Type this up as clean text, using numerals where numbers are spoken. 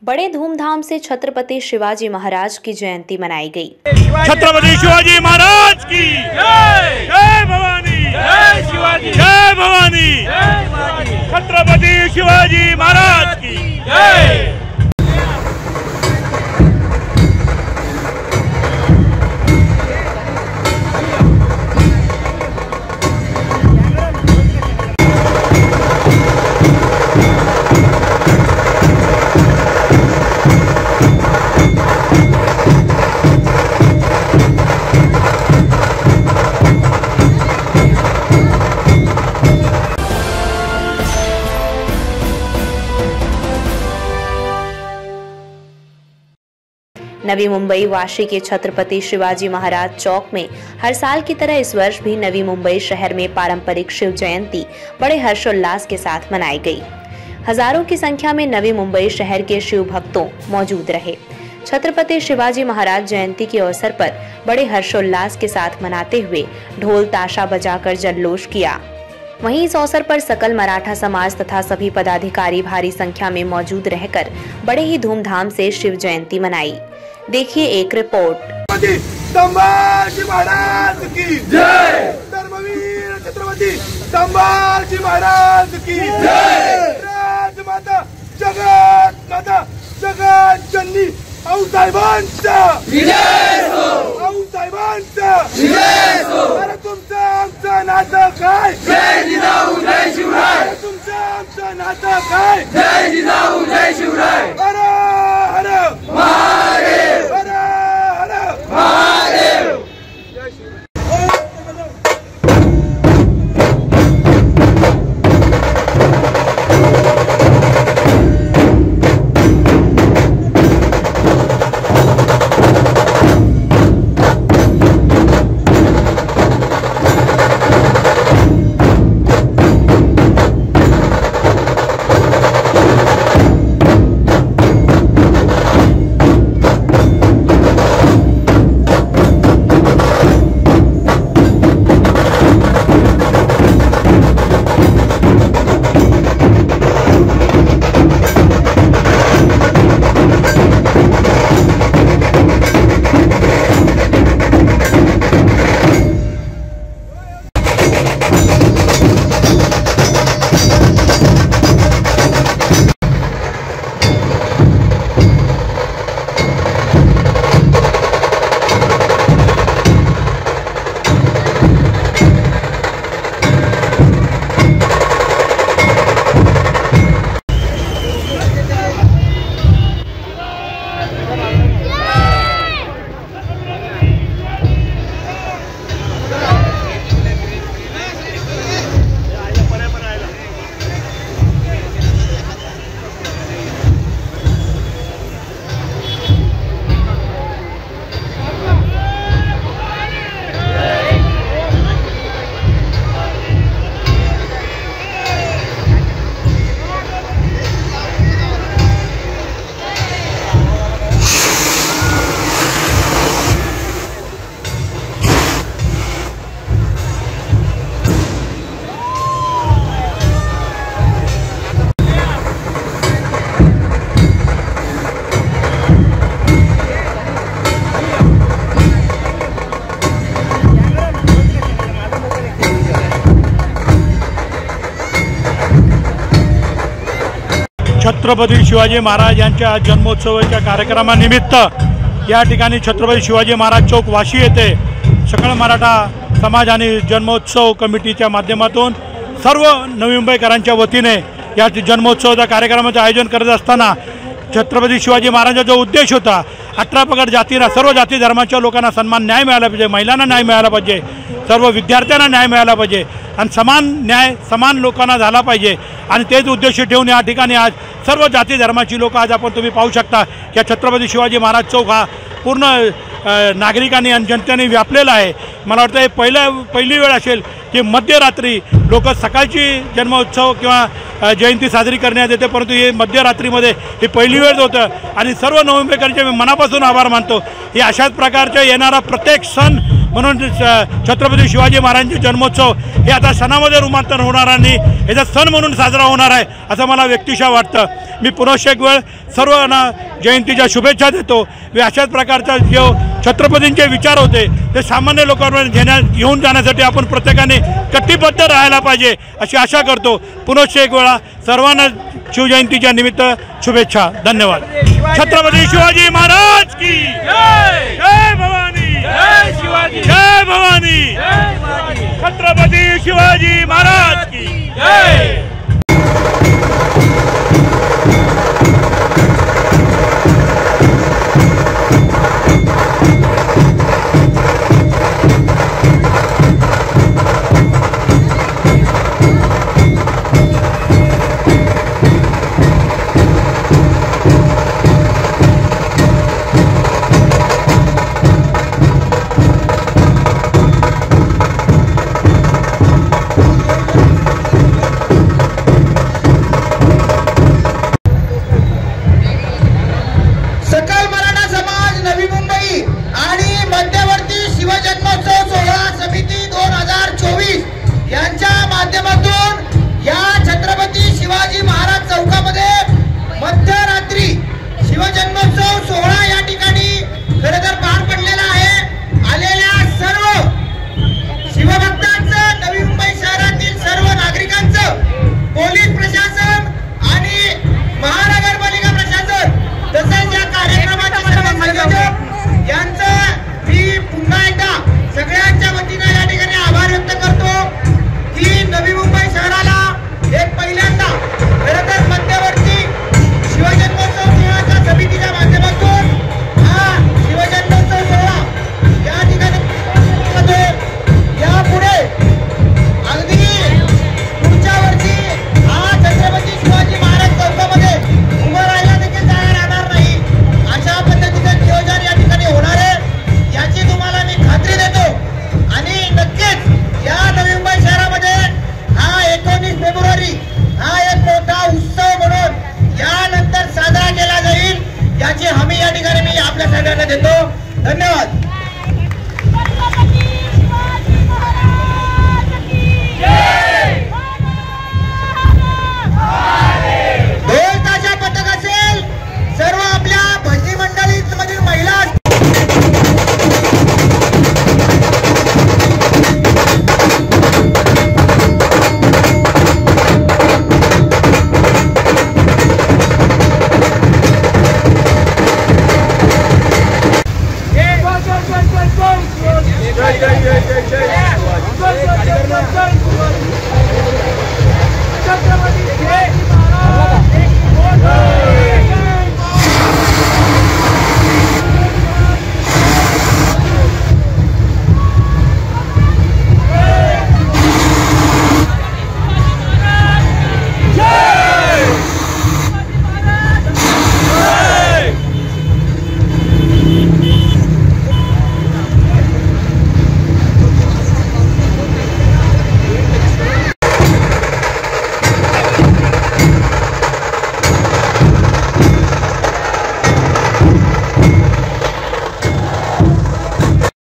बड़े धूमधाम से छत्रपति शिवाजी महाराज की जयंती मनाई गई। छत्रपति शिवाजी महाराज की जय, जय भवानी, जय शिवाजी, जय भवानी, छत्रपति शिवाजी महाराज की जय। नवी मुंबई वाशी के छत्रपति शिवाजी महाराज चौक में हर साल की तरह इस वर्ष भी नवी मुंबई शहर में पारंपरिक शिव जयंती बड़े हर्षोल्लास के साथ मनाई गई। हजारों की संख्या में नवी मुंबई शहर के शिव भक्तों मौजूद रहे। छत्रपति शिवाजी महाराज जयंती के अवसर पर बड़े हर्षोल्लास के साथ मनाते हुए ढोल ताशा बजाकर जल्लोष किया। वहीं इस अवसर पर सकल मराठा समाज तथा सभी पदाधिकारी भारी संख्या में मौजूद रहकर बड़े ही धूमधाम से शिव जयंती मनाई। देखिए एक रिपोर्ट। संभाजी महाराज की जय, धर्मवीर छत्रपति संभाजी महाराज की जय, राजमाता जगत माता जगत जननी आऊसाहेबांचा विजय हो, आऊसाहेबांचा विजय हो। अरे तुमचं आमचं नातं काय, जय जिजाऊ जय शिवराय, तुमचं आमचं नातं काय, जय जिजाऊ जय शिवराय। हर हर महादेव, हर हर महादेव। छत्रपती शिवाजी महाराज यांच्या जन्मोत्सवाच्या कार्यक्रमानिमित्त या ठिकाणी छत्रपती शिवाजी महाराज चौक वाशी येथे सकल मराठा समाज आणि जन्मोत्सव कमिटीच्या माध्यमातून सर्व नवी मुंबईकरांच्या वतीने या जन्मोत्सवाच्या कार्यक्रमाचे आयोजन करत असताना छत्रपती शिवाजी महाराजांचा जो उद्देश होता 18 पगड जातीला सर्व जाती धर्माच्या लोकांना सन्मान न्याय मिळाला पाहिजे, महिलांना न्याय मिळाला पाहिजे, सर्व विद्यार्थ्यांना न्याय मिळाला पाहिजे आणि समान न्याय समान लोकांना झाला पाहिजे आणि तेच उद्देश ठेवून या ठिकाणी आज सर्व जाती धर्माची लोक आज आपण तुम्ही पाहू शकता की छत्रपती शिवाजी महाराज चौक हा पूर्ण नागरिकांनी आणि जनतेने व्यापलेला आहे। मला वाटतं हे पहिली वेळ असेल की मध्यरात्री लोक सकाळची जन्मोत्सव किंवा जयंती साजरी करण्यात येते, परंतु हे मध्यरात्रीमध्ये ही पहिली वेळ होतं आणि सर्व नवी मुंबईकरांचे मी मनापासून आभार मानतो। हे अशाच प्रकारचे येणारा प्रत्येक सण म्हणून छत्रपती शिवाजी महाराजांचे जन्मोत्सव हे आता सणामध्ये रूपांतर होणार आणि याचा सण म्हणून साजरा होणार आहे असं मला व्यक्तिशः वाटतं. मी पुन्हा एक वेळ सर्वांना जयंतीच्या शुभेच्छा देतो. अशाच प्रकारचा जो छत्रपतींचे विचार होते ते सामान्य लोकांवर घेऊन जाण्यासाठी आपण प्रत्येकाने कटिबद्ध राहायला पाहिजे अशी आशा करतो. पुन्हा एक वेळा सर्वांना शिवजयंतीच्या निमित्त शुभेच्छा. धन्यवाद. छत्रपती शिवाजी महाराज की जय. जय भवानी. जय शिवाजी. जय भवानी. छत्रपती शिवाजी महाराज की जय.